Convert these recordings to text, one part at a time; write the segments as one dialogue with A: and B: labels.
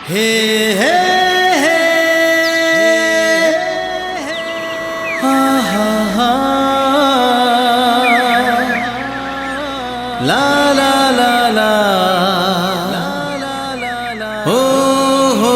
A: हे हे हे हा हा हा ला ला ला ला हो हो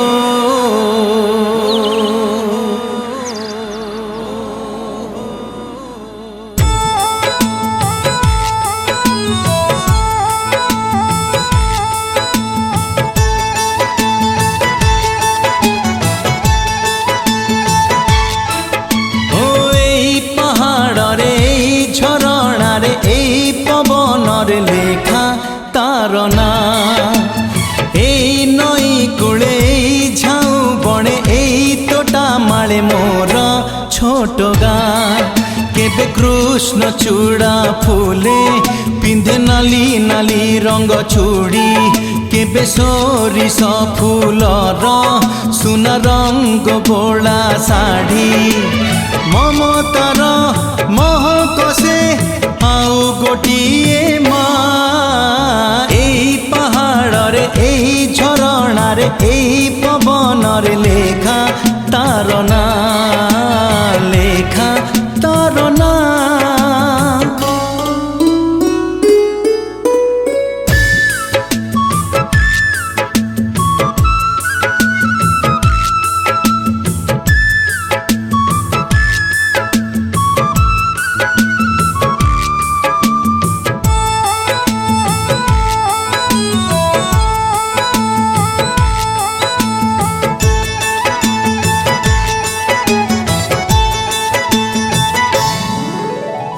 A: लेखा तार ना नई कूले झाऊ बणे तोटा माले मोर छोट गाँ केबे कृष्ण चूड़ा फूले पिंधे नाली नाली रंग चूड़ी केबे सोरिष फूलर सुना रंग बोला साड़ी ममतार महक से आउ गोटिए पहाड़े एई झरणारे एई पवनरे लेखा तार ना लेखा तार ना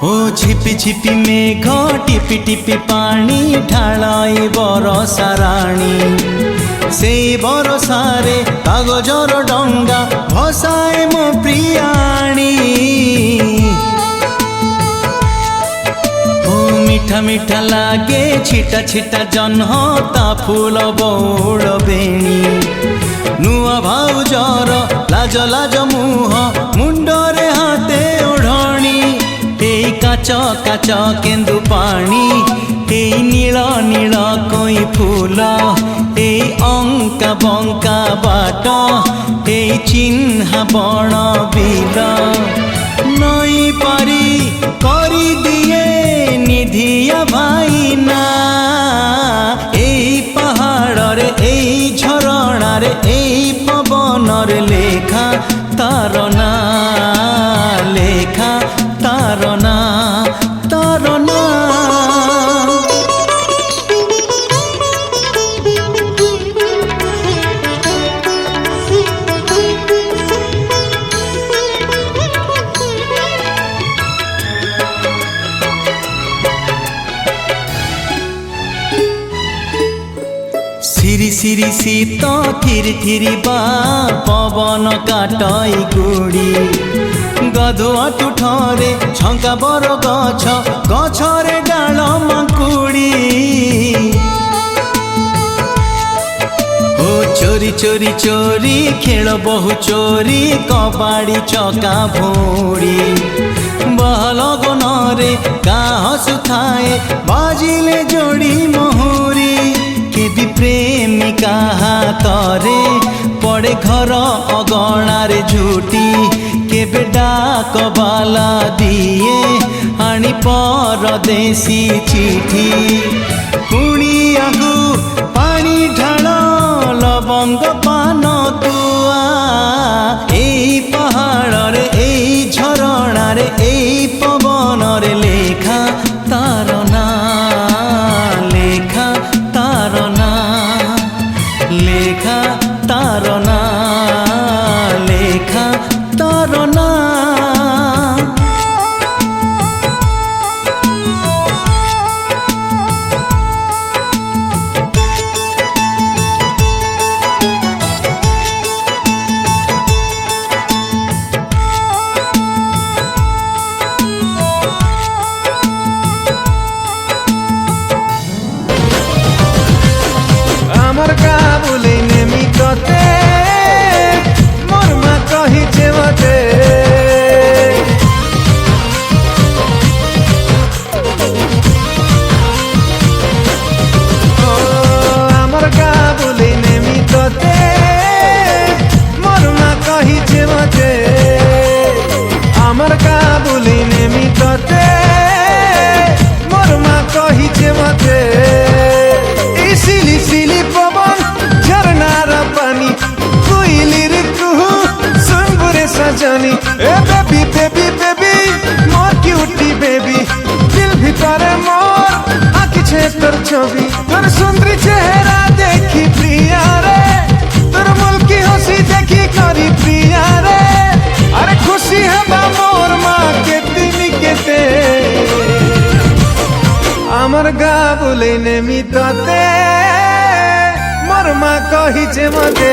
A: ओ झिपी झिपी मेघ टिपी टिपी पानी ढालाई बरसा राणी से बरसारे कागजर डंगा भसाए मो प्रियाणी ओ मीठा मीठा लागे छिटा छिटा जन्हता फूल बौड़ बेणी नुआ भाउजर लाज लाज मुह मुंडरे हाथे ओढ़णी काच काच केन्दु पानी नील नील कोई फूल अंका बंका बाट चिन्हा बण बिल नई पारी करी दिए निधिया भाई ना पहाड़े एई झरणारे एई पवनरे लेखा तार ना लेखा तार ना तार ना सिरी सिरी शीत थिरी थिरी बा पवन काटई गुड़ी गधुआ तुठरे झंका बर गछ गछरे डाल माकुड़ी ओ चोरी चोरी चोरी खेल बहु चोरी कबाड़ी चका भोड़ी बहल गनरे गाँ हसुथाए बाजिले जोड़ी मोहरी केबी प्रेमिका हातरे पड़े घर अगणारे झूठी केबे डाक बाला दिए आनी परदेसी चिठी कुणियाकु पानी ढाल लवंग पान तुआ एई पहाड़े एई झरणारे एई पवनरे लेखा तार ना लेखा तार ना लेखा तार ना लेखा तार ना
B: আমার কাবুলি নেমি ততে মোর মা কহিছে মতে এই সিলি সিলি পবন ঝরনার পানি কুইলির কুহু সুম্বুরে সজনি এ বেবি বেবি বেবি মোর কিউটি বেবি দিল ভিতরে মোর আঁকিছে তোর ছবি তোর সুন্দরী চেহারা দেখি প্রিয়া রে তোর মুলকি হসি দেখি করি প্রিয়া রে আরে খুশি হবা মোর মা কেতিনি কেতে আমার গা বলে নেমি ততে মোর মা কহিছে মতে